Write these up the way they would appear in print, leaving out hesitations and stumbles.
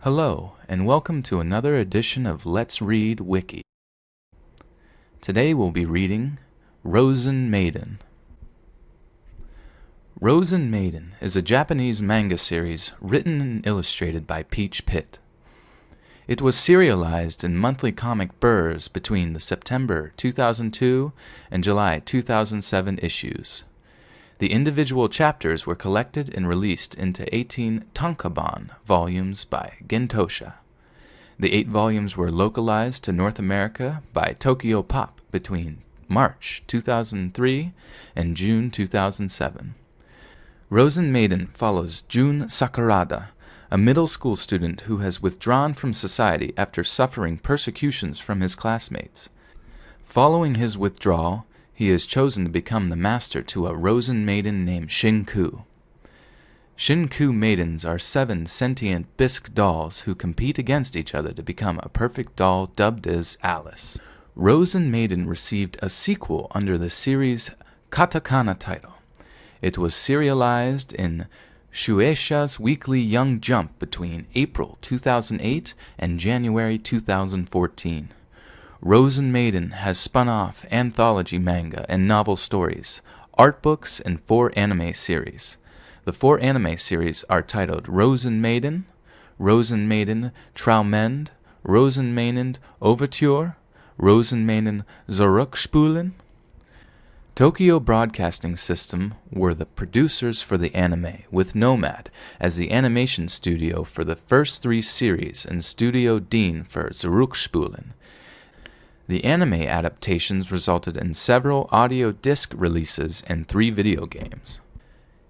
Hello, and welcome to another edition of Let's Read Wiki. Today we'll be reading Rozen Maiden. Rozen Maiden is a Japanese manga series written and illustrated by Peach Pit. It was serialized in monthly comic burrs between the September 2002 and July 2007 issues. The individual chapters were collected and released into 18 tankobon volumes by Gentosha. The 8 volumes were localized to North America by Tokyo Pop between March 2003 and June 2007. Rozen Maiden follows Jun Sakurada, a middle school student who has withdrawn from society after suffering persecutions from his classmates. Following his withdrawal, he is chosen to become the master to a Rozen maiden named Shinku. Shinku maidens are 7 sentient bisque dolls who compete against each other to become a perfect doll dubbed as Alice. Rozen Maiden received a sequel under the series' katakana title. It was serialized in Shueisha's Weekly Young Jump between April 2008 and January 2014. Rozen Maiden has spun off anthology manga and novel stories, art books, and 4 anime series. The 4 anime series are titled Rozen Maiden Traumend, Rozen Maiden Overture, Rozen Maiden Zurückspulen. Tokyo Broadcasting System were the producers for the anime, with Nomad as the animation studio for the first 3 series and Studio Dean for Zurückspulen. The anime adaptations resulted in several audio disc releases and 3 video games.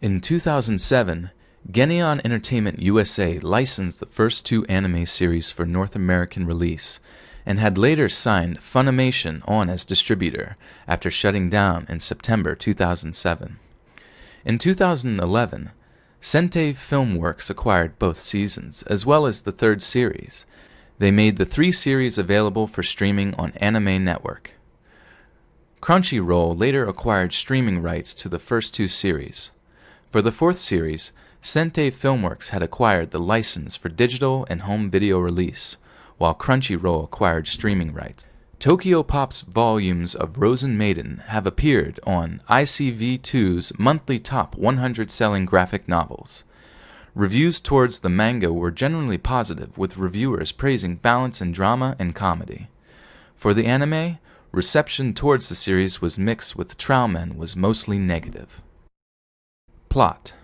In 2007, Geneon Entertainment USA licensed the first 2 anime series for North American release, and had later signed Funimation on as distributor after shutting down in September 2007. In 2011, Sentai Filmworks acquired both seasons, as well as the 3rd series. They made the 3 series available for streaming on Anime Network. Crunchyroll later acquired streaming rights to the first 2 series. For the 4th series, Sentai Filmworks had acquired the license for digital and home video release, while Crunchyroll acquired streaming rights. Tokyo Pop's volumes of Rozen Maiden have appeared on ICV2's monthly top 100 selling graphic novels. Reviews towards the manga were generally positive, with reviewers praising balance in drama and comedy. For the anime, reception towards the series was mixed, with Traumend was mostly negative. Plot.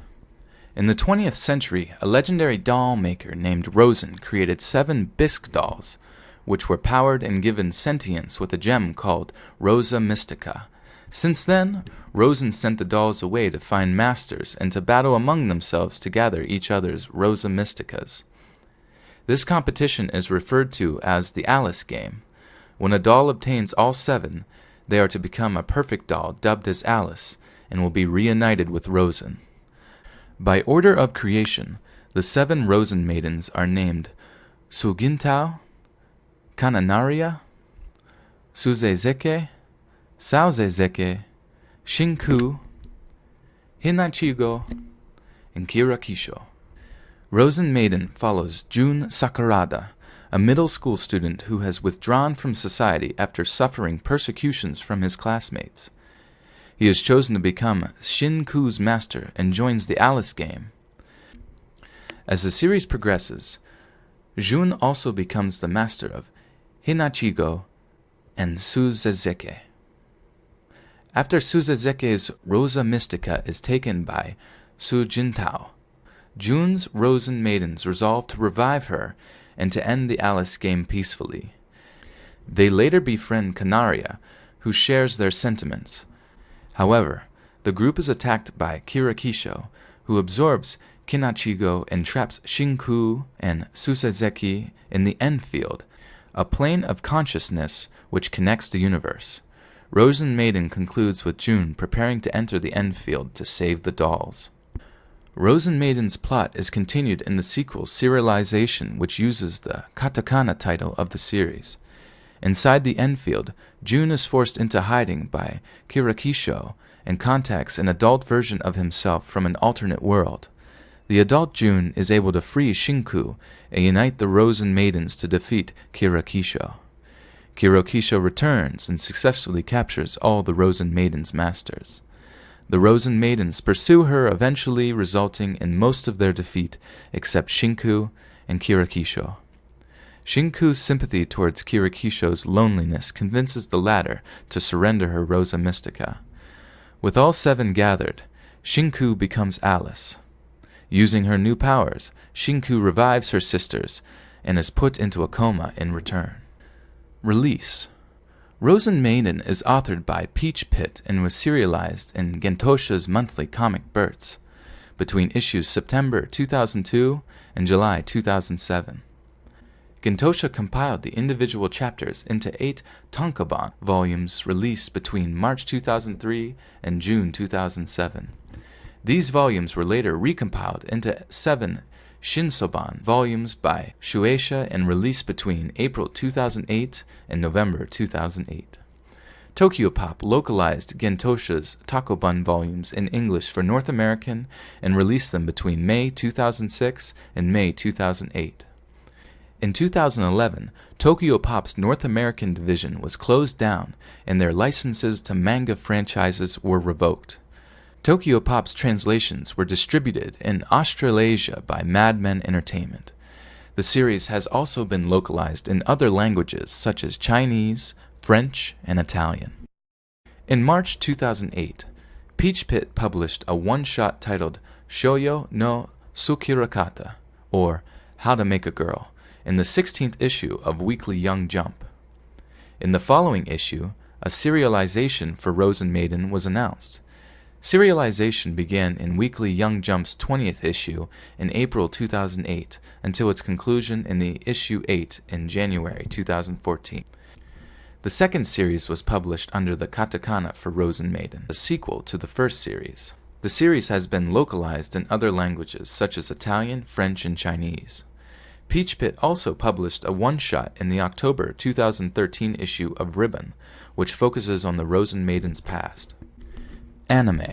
In the 20th century, a legendary doll maker named Rozen created 7 bisque dolls, which were powered and given sentience with a gem called Rosa Mystica. Since then, Rozen sent the dolls away to find masters and to battle among themselves to gather each other's Rosa Mysticas. This competition is referred to as the Alice game. When a doll obtains all 7, they are to become a perfect doll dubbed as Alice and will be reunited with Rozen. By order of creation, the 7 Rozen maidens are named Sugintao, Kananaria, Suzezeke, Saozezeke, Shinku, Hinachigo, and Kirakisho. Rozen Maiden follows Jun Sakurada, a middle school student who has withdrawn from society after suffering persecutions from his classmates. He is chosen to become Shinku's master and joins the Alice game. As the series progresses, Jun also becomes the master of Hinachigo and Suzezeke. After Suzezeke's Rosa Mystica is taken by Sujintao, Jun's Rozen maidens resolve to revive her and to end the Alice game peacefully. They later befriend Canaria, who shares their sentiments. However, the group is attacked by Kirakisho, who absorbs Kinachigo and traps Shinku and Susezeki in the End Field, a plane of consciousness which connects the universe. Rozen Maiden concludes with Jun preparing to enter the End Field to save the dolls. Rozen Maiden's plot is continued in the sequel serialization, which uses the katakana title of the series. Inside the End Field, Jun is forced into hiding by Kirakisho and contacts an adult version of himself from an alternate world. the adult June is able to free Shinku and unite the Rozen Maidens to defeat Kirakisho. Kirakisho returns and successfully captures all the Rozen Maidens' masters. The Rozen Maidens pursue her, eventually resulting in most of their defeat except Shinku and Kirakisho. Shinku's sympathy towards Kirakisho's loneliness convinces the latter to surrender her Rosa Mystica. With all 7 gathered, Shinku becomes Alice. Using her new powers, Shinku revives her sisters and is put into a coma in return. Release. Rozen Maiden is authored by Peach Pit and was serialized in Gentosha's monthly comic Berts between issues September 2002 and July 2007. Gentosha compiled the individual chapters into 8 tankobon volumes released between March 2003 and June 2007. These volumes were later recompiled into 7 Shinsoban volumes by Shueisha and released between April 2008 and November 2008. Tokyopop localized Gentosha's Takobon volumes in English for North American and released them between May 2006 and May 2008. In 2011, Tokyopop's North American division was closed down and their licenses to manga franchises were revoked. Tokyopop's translations were distributed in Australasia by Madmen Entertainment. The series has also been localized in other languages such as Chinese, French, and Italian. In March 2008, Peach Pit published a one-shot titled Shoujo no Tsukirakata, or How to Make a Girl, in the 16th issue of Weekly Young Jump. In the following issue, a serialization for Rozen Maiden was announced. Serialization began in Weekly Young Jump's 20th issue in April 2008 until its conclusion in the issue 8 in January 2014. The second series was published under the katakana for Rozen Maiden, a sequel to the first series. The series has been localized in other languages such as Italian, French, and Chinese. Peach Pit also published a one-shot in the October 2013 issue of Ribbon, which focuses on the Rozen Maiden's past. Anime.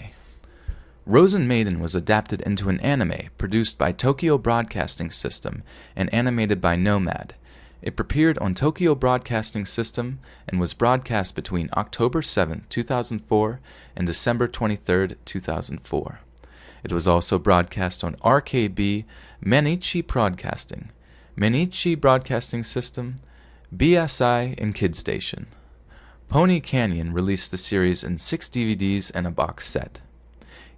Rozen Maiden was adapted into an anime produced by Tokyo Broadcasting System and animated by Nomad. It premiered on Tokyo Broadcasting System and was broadcast between October 7, 2004 and December 23, 2004. It was also broadcast on RKB Mainichi Broadcasting, Mainichi Broadcasting System, BSI, and Kid Station. Pony Canyon released the series in 6 DVDs and a box set.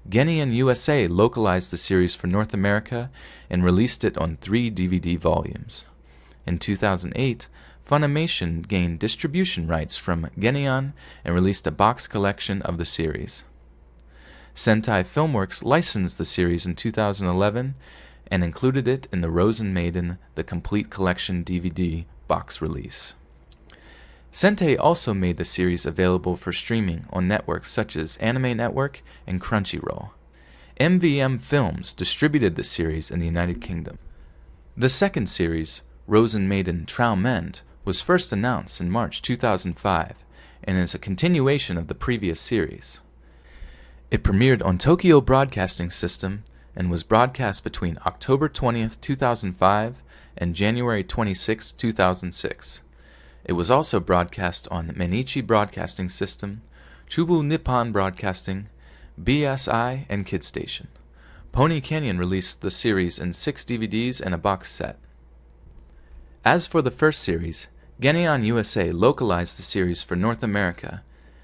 Genion USA localized the series for North America and released it on 3 DVD volumes. In 2008, Funimation gained distribution rights from Genion and released a box collection of the series. Sentai Filmworks licensed the series in 2011 and included it in the Rozen Maiden The Complete Collection DVD box release. Sentai also made the series available for streaming on networks such as Anime Network and Crunchyroll. MVM Films distributed the series in the United Kingdom. The second series, Rozen Maiden Trau Mend, was first announced in March 2005 and is a continuation of the previous series. It premiered on Tokyo Broadcasting System and was broadcast between October 20, 2005 and January 26, 2006. It was also broadcast on Mainichi Broadcasting System, Chubu Nippon Broadcasting, BSI, and Kid Station. Pony Canyon released the series in 6 DVDs and a box set. As for the first series, Genion USA localized the series for North America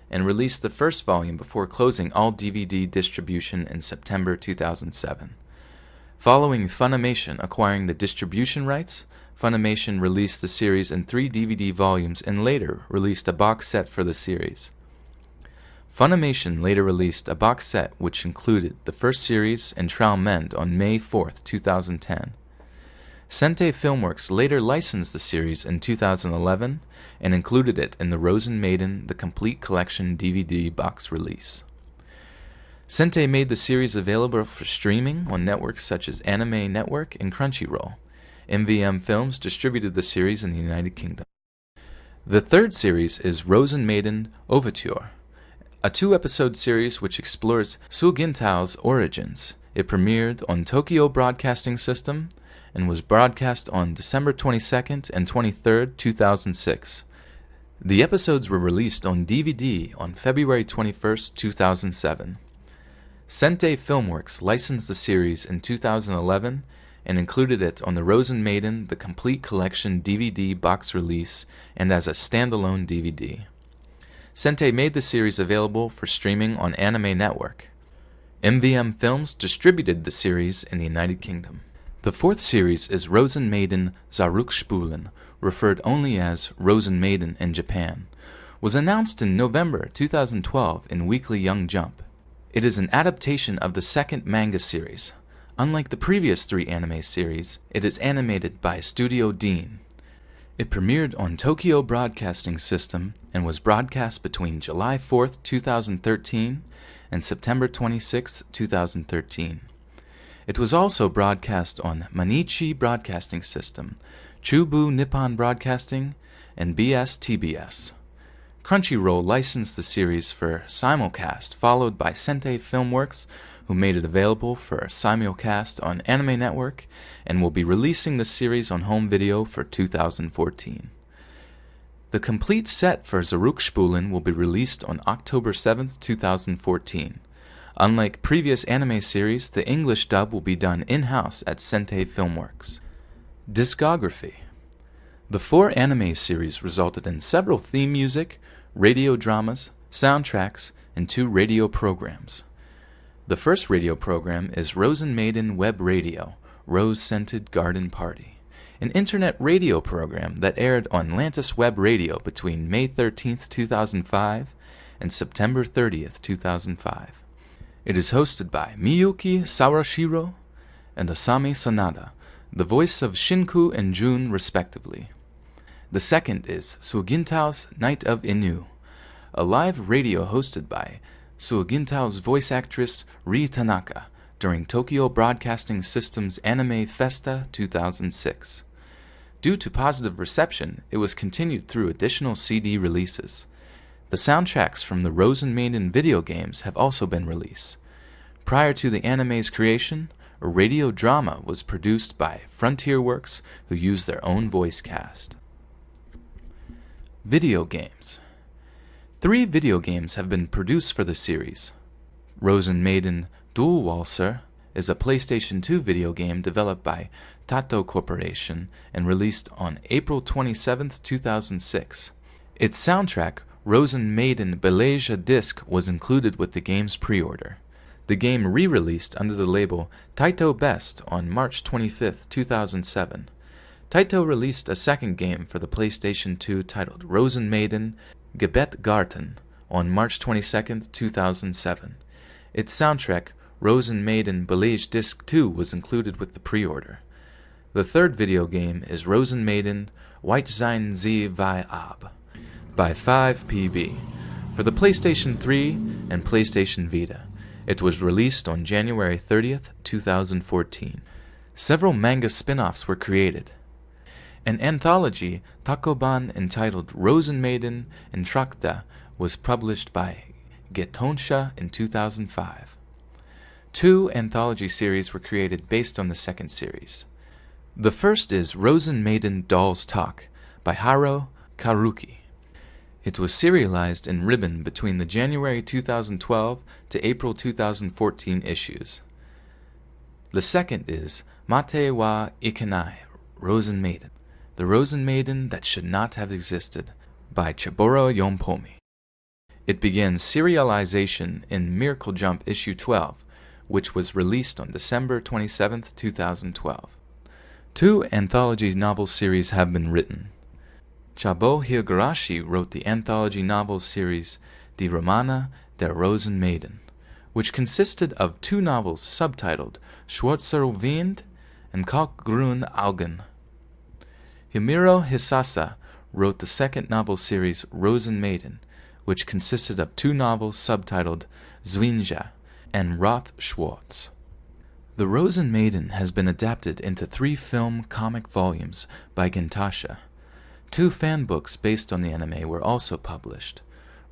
and released the first volume before closing all DVD distribution in September 2007. Following Funimation acquiring the distribution rights, Funimation released the series in 3 DVD volumes and later released a box set for the series. Funimation later released a box set which included the first series and Trau Mend on May 4, 2010. Sentai Filmworks later licensed the series in 2011 and included it in the Rozen Maiden The Complete Collection DVD box release. Sentai made the series available for streaming on networks such as Anime Network and Crunchyroll. MVM Films distributed the series in the United Kingdom. The third series is Rozen Maiden Overture, a 2-episode series which explores Sugintao's origins It premiered on Tokyo Broadcasting System and was broadcast on December 22nd and 23rd, 2006. The episodes were released on DVD on February 21st, 2007. Sentai Filmworks licensed the series in 2011 and included it on the Rozen Maiden The Complete Collection DVD box release and as a standalone DVD. Sentai made the series available for streaming on Anime Network. MVM Films distributed the series in the United Kingdom. The fourth series is Rozen Maiden Zurückspulen, referred only as Rozen Maiden in Japan, was announced in November 2012 in Weekly Young Jump. It is an adaptation of the second manga series. Unlike the previous three anime series, it is animated by Studio Dean. It premiered on Tokyo Broadcasting System and was broadcast between July 4, 2013 and September 26, 2013. It was also broadcast on Mainichi Broadcasting System, Chubu Nippon Broadcasting, and BS-TBS. Crunchyroll licensed the series for simulcast, followed by Sentai Filmworks, who made it available for simulcast on Anime Network and will be releasing the series on home video for 2014. The complete set for Zurückspulen will be released on October 7, 2014. Unlike previous anime series, the English dub will be done in-house at Sentai Filmworks. Discography. The 4 anime series resulted in several theme music, radio dramas, soundtracks, and 2 radio programs. The first radio program is Rozen Maiden Web Radio, Rose-Scented Garden Party, an internet radio program that aired on Lantis Web Radio between May 13, 2005 and September 30, 2005. It is hosted by Miyuki Sawashiro and Asami Sanada, the voice of Shinku and Jun respectively. The second is Sugintao's Night of Inu, a live radio hosted by Sugintao's voice actress Rie Tanaka during Tokyo Broadcasting System's Anime Festa 2006. Due to positive reception, it was continued through additional CD releases. The soundtracks from the Rozen Maiden video games have also been released. Prior to the anime's creation, a radio drama was produced by Frontier Works, who used their own voice cast. Video games. 3 video games have been produced for the series. Rozen Maiden Dual Walser is a PlayStation 2 video game developed by Tato Corporation and released on April 27, 2006. Its soundtrack, Rozen Maiden Beleja Disc, was included with the game's pre-order. The game re-released under the label Taito Best on March 25, 2007. Taito released a second game for the PlayStation 2 titled Rozen Maiden Gebetgarten on March 22, 2007. Its soundtrack, Rozen Maiden Belege Disc 2, was included with the pre-order. The third video game is Rozen Maiden White Sein Sie Vi Ab by 5PB for the PlayStation 3 and PlayStation Vita. It was released on January 30, 2014. Several manga spin-offs were created. An anthology, Takoban, entitled Rozen Maiden Entracta, was published by Getonsha in 2005. 2 anthology series were created based on the second series. The first is Rozen Maiden Dolls Talk by Haro Karuki. It was serialized in ribbon between the January 2012 to April 2014 issues. The second is Mate wa Ikenai, Rozen Maiden, the Rozen Maiden that should not have existed, by Chiboro Yonpomi. It began serialization in Miracle Jump issue 12, which was released on December 27, 2012. 2 anthology novel series have been written. Chabo Higurashi wrote the anthology novel series Die Romana der Rozen Maiden, which consisted of 2 novels subtitled Schwarzer Wind and Kalkgrün Augen. Himuro Hisasa wrote the second novel series Rozen Maiden, which consisted of 2 novels subtitled Zwinja and Roth Schwartz. The Rozen Maiden has been adapted into 3 film comic volumes by Gentasha. 2 fan books based on the anime were also published.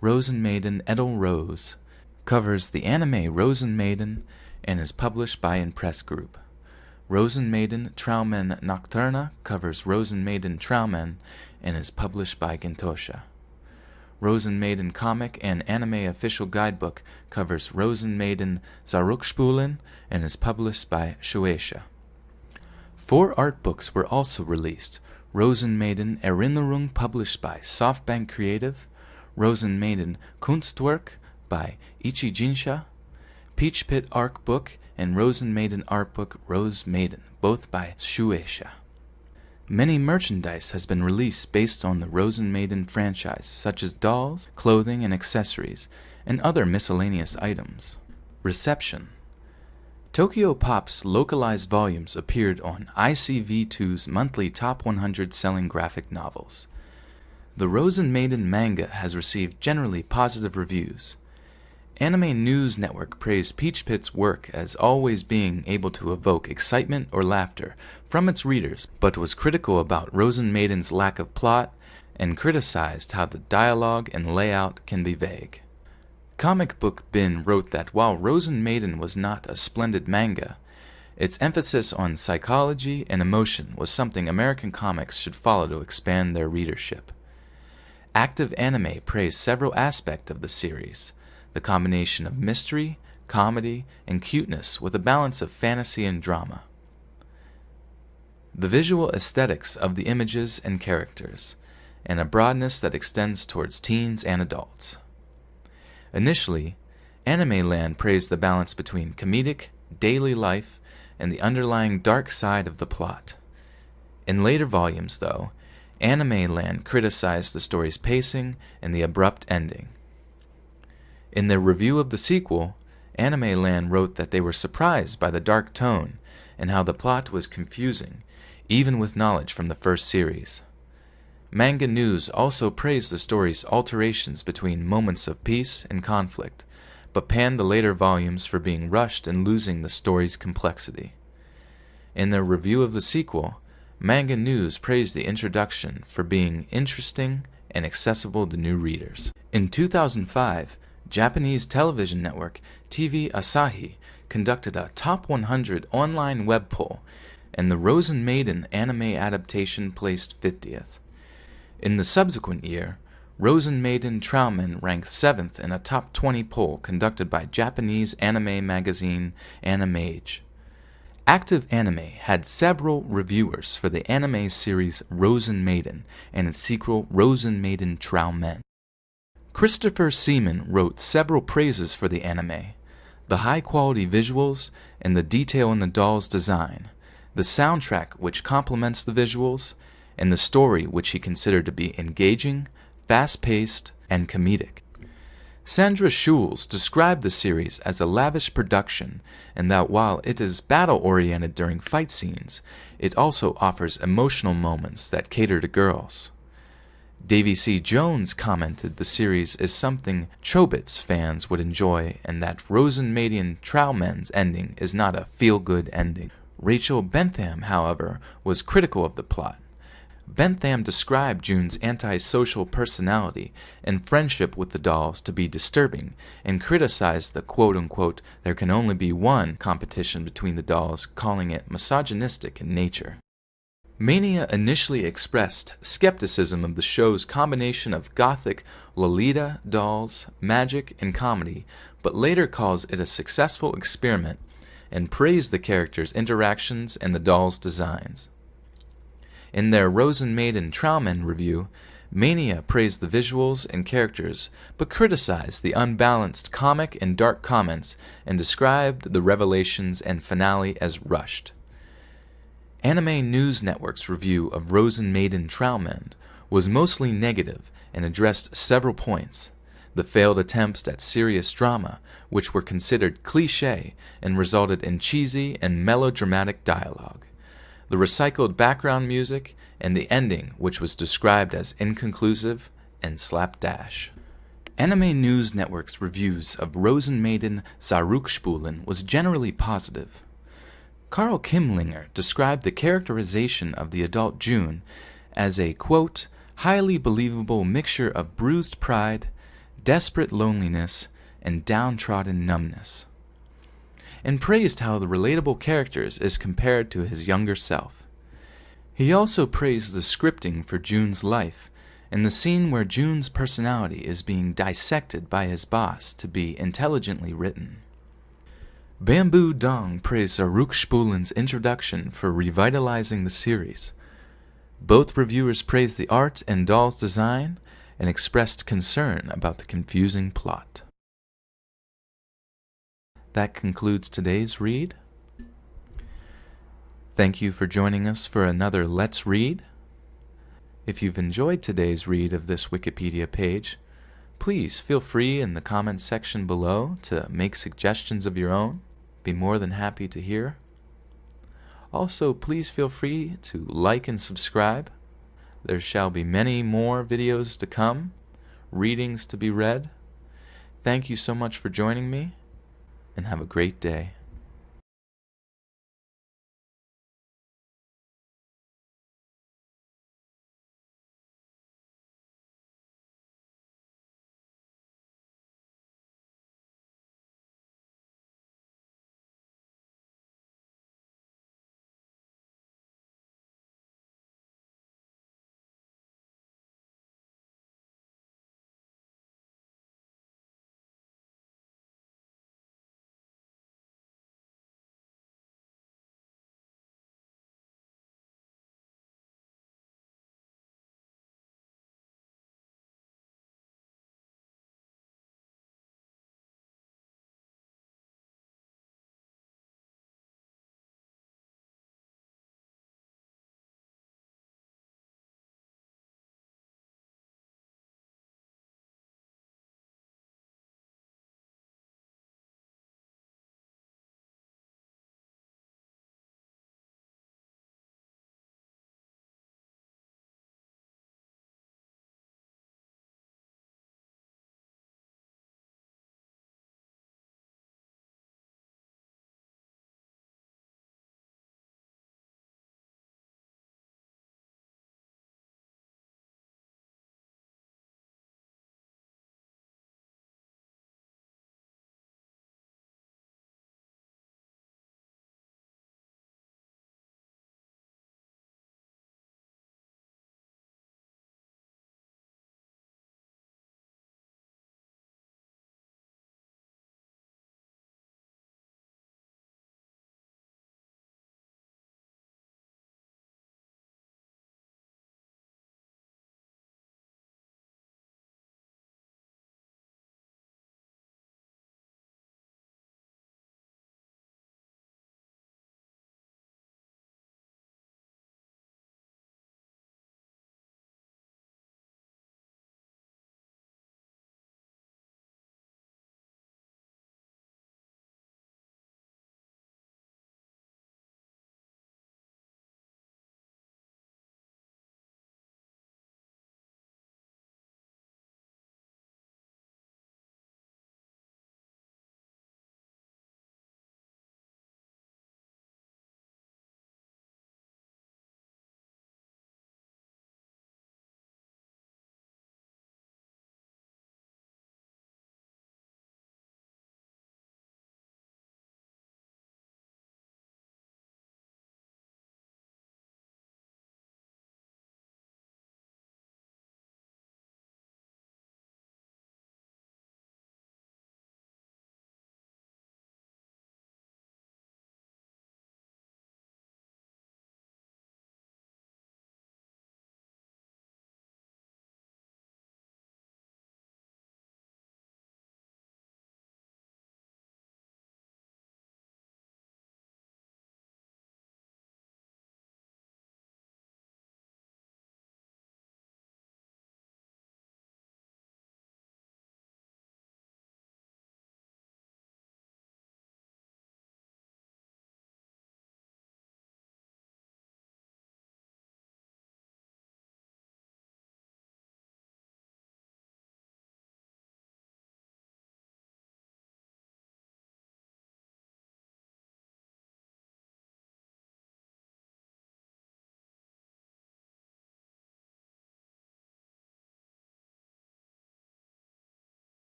Rozen Maiden Edel Rose covers the anime Rozen Maiden and is published by Impress Group. Rozen Maiden Traumen Nocturna covers Rozen Maiden Traumen and is published by Gintosha. Rozen Maiden Comic and Anime Official Guidebook covers Rozen Maiden Zurückspulen and is published by Shueisha. 4 art books were also released: Rozen Maiden Erinnerung published by SoftBank Creative, Rozen Maiden Kunstwerk by Ichi Jinsha, Peach Pit Arc Book, and Rozen Maiden Art Book Rose Maiden, both by Shueisha. Many merchandise has been released based on the Rozen Maiden franchise, such as dolls, clothing and accessories, and other miscellaneous items. Reception. Tokyo Pop's localized volumes appeared on ICV2's monthly Top 100 selling graphic novels. The Rozen Maiden manga has received generally positive reviews. Anime News Network praised Peach Pit's work as always being able to evoke excitement or laughter from its readers, but was critical about Rozen Maiden's lack of plot and criticized how the dialogue and layout can be vague. Comic Book Bin wrote that while Rozen Maiden was not a splendid manga, its emphasis on psychology and emotion was something American comics should follow to expand their readership. Active Anime praised several aspects of the series: the combination of mystery, comedy, and cuteness with a balance of fantasy and drama. The visual aesthetics of the images and characters, and a broadness that extends towards teens and adults. Initially, Anime Land praised the balance between comedic, daily life, and the underlying dark side of the plot. In later volumes, though, Anime Land criticized the story's pacing and the abrupt ending. In their review of the sequel, Anime Land wrote that they were surprised by the dark tone and how the plot was confusing, even with knowledge from the first series. Manga News also praised the story's alterations between moments of peace and conflict, but panned the later volumes for being rushed and losing the story's complexity. In their review of the sequel, Manga News praised the introduction for being interesting and accessible to new readers. In 2005, Japanese television network TV Asahi conducted a Top 100 online web poll, and the Rozen Maiden anime adaptation placed 50th. In the subsequent year, Rozen Maiden Traumen ranked 7th in a top 20 poll conducted by Japanese anime magazine Animage. Active Anime had several reviewers for the anime series Rozen Maiden and its sequel Rozen Maiden Traumen. Christopher Seaman wrote several praises for the anime: the high-quality visuals and the detail in the doll's design, the soundtrack which complements the visuals, and the story which he considered to be engaging, fast-paced, and comedic. Sandra Schulz described the series as a lavish production, and that while it is battle-oriented during fight scenes, it also offers emotional moments that cater to girls. Davy C. Jones commented the series is something Chobits fans would enjoy, and that Rozen Maiden Traumen's ending is not a feel-good ending. Rachel Bentham, however, was critical of the plot. Bentham described June's antisocial personality and friendship with the dolls to be disturbing, and criticized the quote-unquote "there can only be one" competition between the dolls, calling it misogynistic in nature. Mania initially expressed skepticism of the show's combination of gothic Lolita dolls, magic, and comedy, but later calls it a successful experiment and praised the characters' interactions and the dolls' designs. In their Rozen Maiden Traumen review, Mania praised the visuals and characters, but criticized the unbalanced comic and dark comments and described the revelations and finale as rushed. Anime News Network's review of Rozen Maiden Traumen was mostly negative and addressed several points: the failed attempts at serious drama, which were considered cliché and resulted in cheesy and melodramatic dialogue, the recycled background music, and the ending, which was described as inconclusive and slapdash. Anime News Network's reviews of Rozen Maiden Zurückspulen was generally positive. Carl Kimlinger described the characterization of the adult June as a, quote, highly believable mixture of bruised pride, desperate loneliness, and downtrodden numbness. and praised how the relatable characters is compared to his younger self. He also praised the scripting for Jun's life and the scene where Jun's personality is being dissected by his boss to be intelligently written. Bamboo Dong praised Aruk Spulen's introduction for revitalizing the series. Both reviewers praised the art and Dahl's design and expressed concern about the confusing plot. That concludes today's read. Thank you for joining us for another Let's Read. If you've enjoyed today's read of this Wikipedia page, please feel free in the comments section below to make suggestions of your own. Be more than happy to hear. Also, please feel free to like and subscribe. There shall be many more videos to come, readings to be read. Thank you so much for joining me, and have a great day.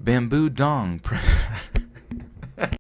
Bamboo Dong.